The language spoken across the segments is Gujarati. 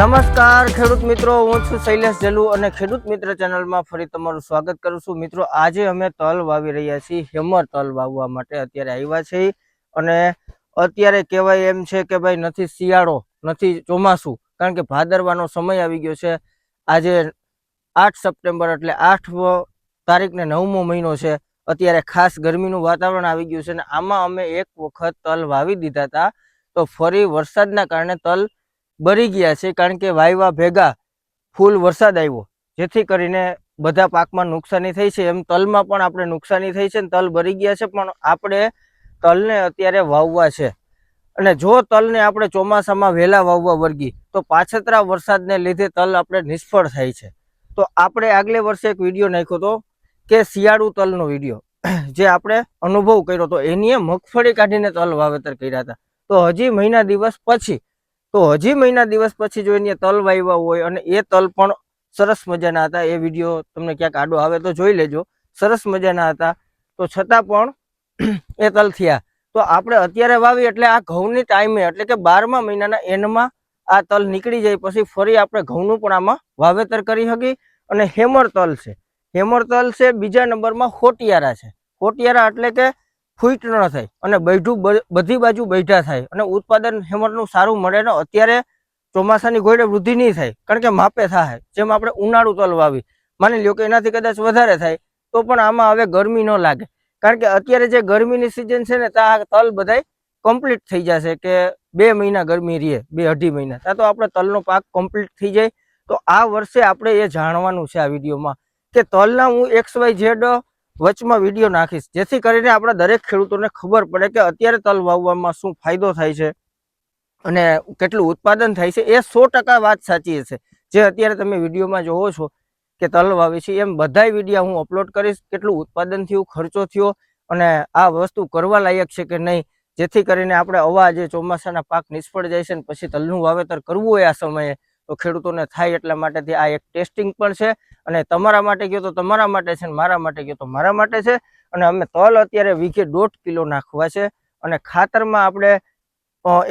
નમસ્કાર ખેડૂત મિત્રો, હું છું શૈલેષ જલુ અને ખેડૂત મિત્ર ચેનલમાં ફરી તમારું સ્વાગત કરું છું. મિત્રો, આજે અમે તલ વાવી રહ્યા છીએ. હેમર તલ વાવવા માટે અત્યારે આવ્યા છીએ અને અત્યારે કહેવાય એમ છે કે ભાઈ નથી શિયાળો નથી ચોમાસું, કારણ કે ભાદરવાનો સમય આવી ગયો છે. આજે 8 સપ્ટેમ્બર એટલે 8 તારીખને 9મો મહિનો છે. અત્યારે ખાસ ગરમીનું વાતાવરણ આવી ગયું છે અને આમાં અમે એક વખત તલ વાવી દીધા હતા, તો ફરી વરસાદના કારણે તલ બરી ગયા છે. કારણ કે વાયવા ભેગા ફૂલ વરસાદ આવ્યો, જેથી કરીને બધા પાકમાં નુકસાની થઈ છે. એમ તલમાં પણ આપણે નુકસાની થઈ છે ને તલ બરી ગયા છે. પણ આપણે તલને અત્યારે વાવવા છે અને જો તલને આપણે ચોમાસામાં વહેલા વાવવા વર્ગી તો પાછતરા વરસાદને લીધે તલ આપણે નિષ્ફળ થાય છે. તો આપણે આગલે વર્ષે એક વિડીયો નાખ્યો હતો કે શિયાળુ તલનો વિડીયો, જે આપણે અનુભવ કર્યો હતો. એની મગફળી કાઢીને તલ વાવેતર કર્યા હતા. તો હજી મહિના દિવસ પછી જો એને તલ વાવ્યા હોય અને એ તલ પણ સરસ મજાના હતા. એ વિડીયો તમને ક્યાંક આડો આવે તો જોઈ લેજો. સરસ મજાના હતા, તો છતાં પણ એ તલ થયા. તો આપણે અત્યારે વાવી એટલે આ ઘઉંની ટાઈમે એટલે કે 12મા મહિનાના એન્ડમાં આ તલ નીકળી જાય પછી ફરી આપણે ઘઉંનું પણ આમાં વાવેતર કરી શકીએ. અને હેમર તલ છે. બીજા નંબરમાં હોટિયારા છે. હોટિયારા એટલે કે ફૂટ ન થાય અને બૈઠું બધી બાજુ બેઠા થાય અને ઉત્પાદન હેમરનું સારું મળે ને અત્યારે ચોમાસાની ઘોડે વૃદ્ધિ નહીં થાય, કારણ કે માપે થાય. જેમ આપણે ઉનાળુ તલ વાવી, માની લ્યો કે એનાથી કદાચ વધારે થાય તો પણ આમાં હવે ગરમી ન લાગે, કારણ કે અત્યારે જે ગરમીની સિઝન છે ને ત્યાં તલ બધાય કમ્પ્લીટ થઈ જશે કે 2 મહિના ગરમી રહે, 2-2.5 મહિના ત્યાં તો આપણે તલનો પાક કમ્પ્લીટ થઈ જાય. તો આ વર્ષે આપણે એ જાણવાનું છે આ વિડીયોમાં કે તલના હું XYZ વચમાં વિડીયો નાખીશ, જેથી કરીને આપણા દરેક ખેડૂતોને ખબર પડે કે અત્યારે તલ વાવવામાં શું ફાયદો થાય છે અને કેટલું ઉત્પાદન થાય છે. એ 100% વાત સાચી હશે. જે અત્યારે તમે વિડીયોમાં જોવો છો કે તલ વાવી છે, એમ બધાય વિડીયો હું અપલોડ કરીશ. કેટલું ઉત્પાદન થયું, ખર્ચો થયો અને આ વસ્તુ કરવા લાયક છે કે નહીં, જેથી કરીને આપણે આવા જે ચોમાસાના પાક નિષ્ફળ જાય છે ને પછી તલનું વાવેતર કરવું હોય આ સમયે તો ખેડૂતોને થાય. એટલા માટેથી આ એક ટેસ્ટિંગ પણ છે અને તમારા માટે ગયો તો તમારા માટે છે ને મારા માટે ગયો તો મારા માટે છે. અને અમે તલ અત્યારે વીઘે 1.5 કિલો નાખવા છે અને ખાતરમાં આપણે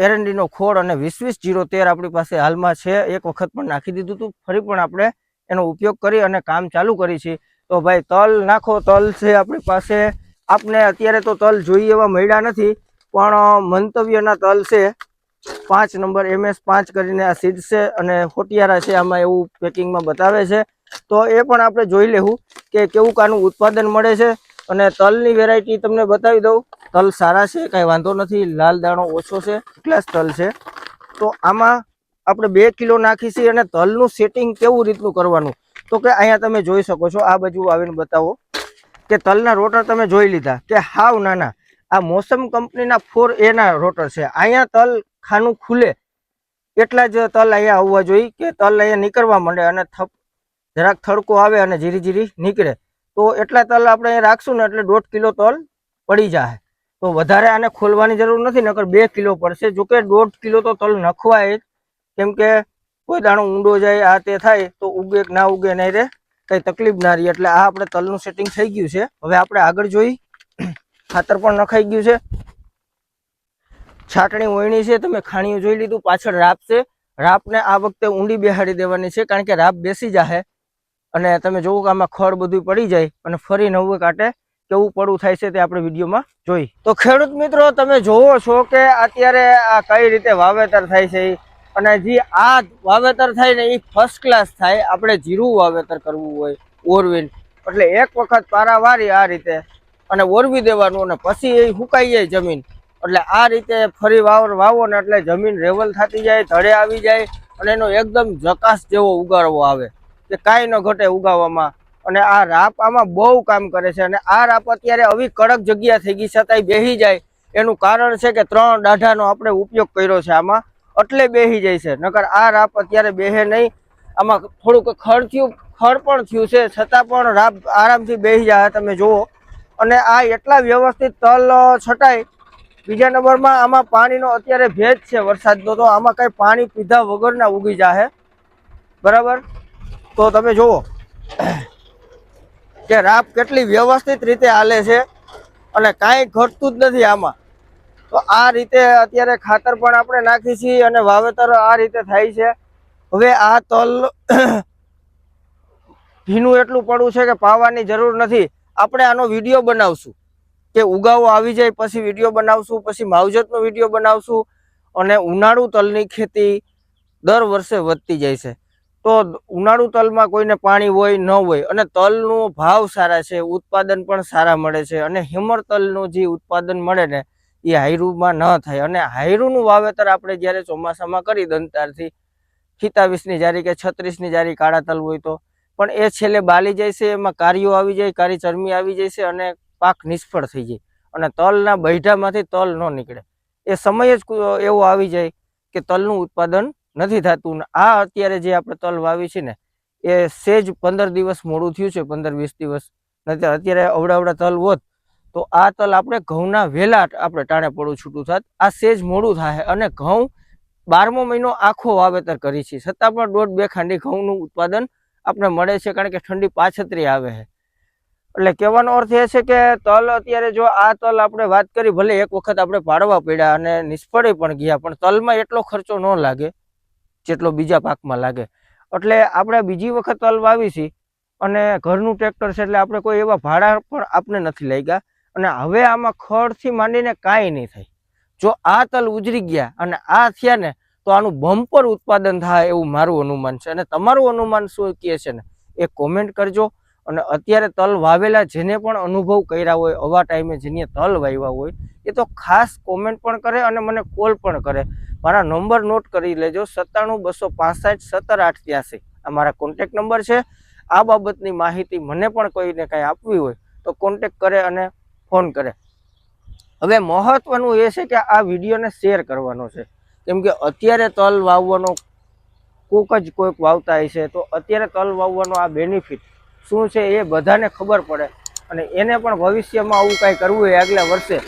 એરંડીનો ખોળ અને 20-20-013 આપણી પાસે હાલમાં છે. એક વખત પણ નાખી દીધું હતું, ફરી પણ આપણે એનો ઉપયોગ કરી અને કામ ચાલુ કરી છે. તો ભાઈ તલ નાખો. તલ છે આપણી પાસે. આપણે અત્યારે તો તલ જોઈએ એવા મળ્યા નથી, પણ મંતવ્યના તલ છે. 5 નંબર MS5 કરીને આ સીડ છે અને હોટિયારા છે, આમાં એવું પેકિંગમાં બતાવે છે. તો એ પણ આપણે જોઈ લેવું કે કેવું કાનું ઉત્પાદન મળે છે. અને તલની વેરાયટી તમને બતાવી દઉં. તલ સારા છે, કાંઈ વાંધો નથી. લાલ દાણો ઓછો છે, ક્લાસ તલ છે. તો આમાં આપણે 2 કિલો નાખી છીએ. અને તલનું સેટિંગ કેવું રીતનું કરવાનું તો કે અહીંયા તમે જોઈ શકો છો. આ બાજુ આવીને બતાવો કે તલના રોટર તમે જોઈ લીધા કે હાવ નાના. આ મોસમ કંપનીના 4A ના રોટર છે. અહીંયા તલ ખાનું ખુલે એટલા જ તલ અહીંયા આવવા જોઈએ કે તલ અહીંયા નીકળવા માંડે અને જરાક થડકો આવે અને જીરી નીકળે. તો એટલા તલ આપણે અહીંયા રાખશું ને એટલે 1.5 કિલો તલ પડી જાય. તો વધારે આને ખોલવાની જરૂર નથી, નકર 2 કિલો પડશે. જોકે 1.5 કિલો તો તલ નખવાય જ, કેમ કે કોઈ દાણો ઊંડો જાય આ તે થાય તો ઉગે કે ના ઉગે નહીં રે, કંઈ તકલીફ ના રહી. એટલે આ આપણે તલનું સેટિંગ થઈ ગયું છે. હવે આપણે આગળ જોઈ. ખાતર પણ નખાઈ ગયું છે, છાટણી ઓયણી છે. તમે ખાણીઓ જોઈ લીધું. પાછળ રાપ છે. રાપને આ વખતે ઊંડી બેહાડી દેવાની છે, કારણ કે રાપ બેસી જાય અને તમે જોવો કે આમાં ખડ બધું પડી જાય અને ફરી નવું કાંટે કેવું પડવું થાય છે તે આપણે વિડીયોમાં જોઈ. તો ખેડૂત મિત્રો, તમે જોવો છો કે અત્યારે આ કઈ રીતે વાવેતર થાય છે. અને જે આ વાવેતર થાય ને એ ફર્સ્ટ ક્લાસ થાય. આપણે જીરું વાવેતર કરવું હોય ઓરવીન, એટલે એક વખત પારાવારી આ રીતે અને ઓરવી દેવાનું અને પછી એ સુકાઈ જાય જમીન. એટલે આ રીતે ફરી વાવો ને એટલે જમીન રેવલ થતી જાય, ધડે આવી જાય અને એનો એકદમ જકાસ જેવો ઉગાડવો આવે કે કાંઈ ન ઘટે ઉગાવવામાં. અને આ રાપ આમાં બહુ કામ કરે છે. અને આ રાપ અત્યારે આવી કડક જગ્યા થઈ ગઈ છતાંય બેસી જાય. એનું કારણ છે કે 3 દાઢાનો આપણે ઉપયોગ કર્યો છે આમાં, એટલે બેસી જાય છે. નકર આ રાપ અત્યારે બેસે નહીં. આમાં થોડુંક ખડ પણ થયું છે, છતાં પણ રાપ આરામથી બેસી જાય, તમે જુઓ. અને આ એટલા વ્યવસ્થિત તલ છટાય. બીજા નંબરમાં આમાં પાણીનો અત્યારે ભેજ છે વરસાદનો, તો આમાં કઈ પાણી પીધા વગરના ઉગી જાય. બરાબર? તો તમે જુઓ કે રાપ કેટલી વ્યવસ્થિત રીતે હાલે છે અને કાંઈ ઘટતું જ નથી આમાં. તો આ રીતે અત્યારે ખાતર પણ આપણે નાખી છીએ અને વાવેતર આ રીતે થાય છે. હવે આ તલ ભીનું એટલું પડવું છે કે પાવાની જરૂર નથી. આપણે આનો વિડીયો બનાવશું કે ઉગાવો આવી જાય પછી વિડીયો બનાવશું, પછી માવજતનો વિડીયો બનાવશું. અને ઉનાળુ તલની ખેતી દર વર્ષે વધતી જાય છે. તો ઉનાળુ તલમાં કોઈને પાણી હોય ન હોય, અને તલનો ભાવ સારા છે, ઉત્પાદન પણ સારા મળે છે. અને હેમર તલનું જે ઉત્પાદન મળે ને એ હાયરુમાં ન થાય. અને હાયરુનું વાવેતર આપણે જ્યારે ચોમાસામાં કરી દંતારથી 27ની જારી કે 36ની જારી કાળા તલ હોય તો, પણ એ છેલ્લે બાલી જાય છે, એમાં કારીઓ આવી જાય, કારી ચરમી આવી જાય છે અને પાક નિષ્ફળ થઈ જાય અને તલના બૈઢામાંથી તલ ન નીકળે. એ સમય જ એવો આવી જાય કે તલનું ઉત્પાદન નથી થતું. ને આ અત્યારે જે આપણે તલ વાવી છે ને એ સેજ 15 દિવસ મોડું થયું છે, 15-20 દિવસ. નથી અત્યારે અવડા તલ હોત તો આ તલ આપણે ઘઉંના વેલા આપણે ટાણે પડું છૂટું થાત. આ સેજ મોડું થાય અને ઘઉં 12મો મહિનો આખો વાવેતર કરી છે, છતાં પણ 1.5-2 ખાંડી ઘઉંનું ઉત્પાદન આપણે મળે છે, કારણ કે ઠંડી પાછતરી આવે છે. એટલે કહેવાનો અર્થ એ છે કે તલ અત્યારે જો આ તલ આપણે વાત કરી, ભલે એક વખત આપણે પાડવા પડ્યા અને નિષ્ફળ પણ ગયા, પણ તલમાં એટલો ખર્ચો ન લાગે જેટલો બીજા પાકમાં લાગે. એટલે આપણે બીજી વખત તલ વાવી છે અને ઘરનું ટ્રેક્ટર છે, એટલે આપણે કોઈ એવા ભાડા પણ આપણે નથી લાગ્યા. અને હવે આમાં ખડથી માંડીને કાંઈ નહીં થાય. જો આ તલ ઉજરી ગયા અને આ થયા ને તો આનું બમ્પર ઉત્પાદન થાય એવું મારું અનુમાન છે. અને તમારું અનુમાન શું કહે છે ને એ કોમેન્ટ કરજો. અને અત્યારે તલ વાવેલા જેને પણ અનુભવ કર્યા હોય, આવા ટાઈમે જેને તલ વાવ્યા હોય, એ તો ખાસ કોમેન્ટ પણ કરે અને મને કોલ પણ કરે. મારા નંબર નોટ કરી લેજો, 97-265-17-883 આ મારા કોન્ટેક્ટ નંબર છે. આ બાબતની માહિતી મને પણ કોઈને કાંઈ આપવી હોય તો કોન્ટેક્ટ કરે અને ફોન કરે. હવે મહત્વનું એ છે કે આ વિડીયોને શેર કરવાનો છે, કેમ કે અત્યારે તલ વાવવાનો કોઈક વાવતા હોય છે, તો અત્યારે તલ વાવવાનો આ બેનિફિટ શું છે એ બધાને ખબર પડે. અને એને પણ ભવિષ્યમાં આવું કાંઈ કરવું હોય આગલા વર્ષે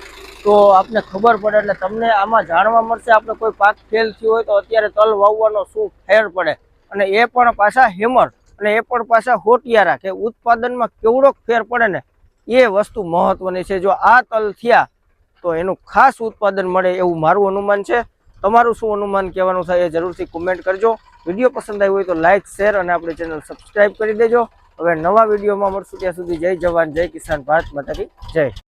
તો આપને ખબર પડે. એટલે તમને આમાં જાણવા મળશે આપણે કોઈ પાક ફેલ થયો હોય તો અત્યારે તલ વાવવાનો શું ફેર પડે, અને એ પણ પાછા હેમર, અને એ પણ પાછા હોટિયારા, કે ઉત્પાદનમાં કેવડોક ફેર પડે ને એ વસ્તુ મહત્વની છે. જો આ તલ થયા તો એનું ખાસ ઉત્પાદન મળે એવું મારું અનુમાન છે. તમારું શું અનુમાન કહેવાનું થાય એ જરૂરથી કોમેન્ટ કરજો. વિડીયો પસંદ આવ્યો હોય તો લાઇક, શેર અને આપણી ચેનલ સબસ્ક્રાઈબ કરી દેજો. હવે નવા વિડીયોમાં મળશું, ત્યાં સુધી જય જવાન, જય કિસાન, ભારત માતા કી જય.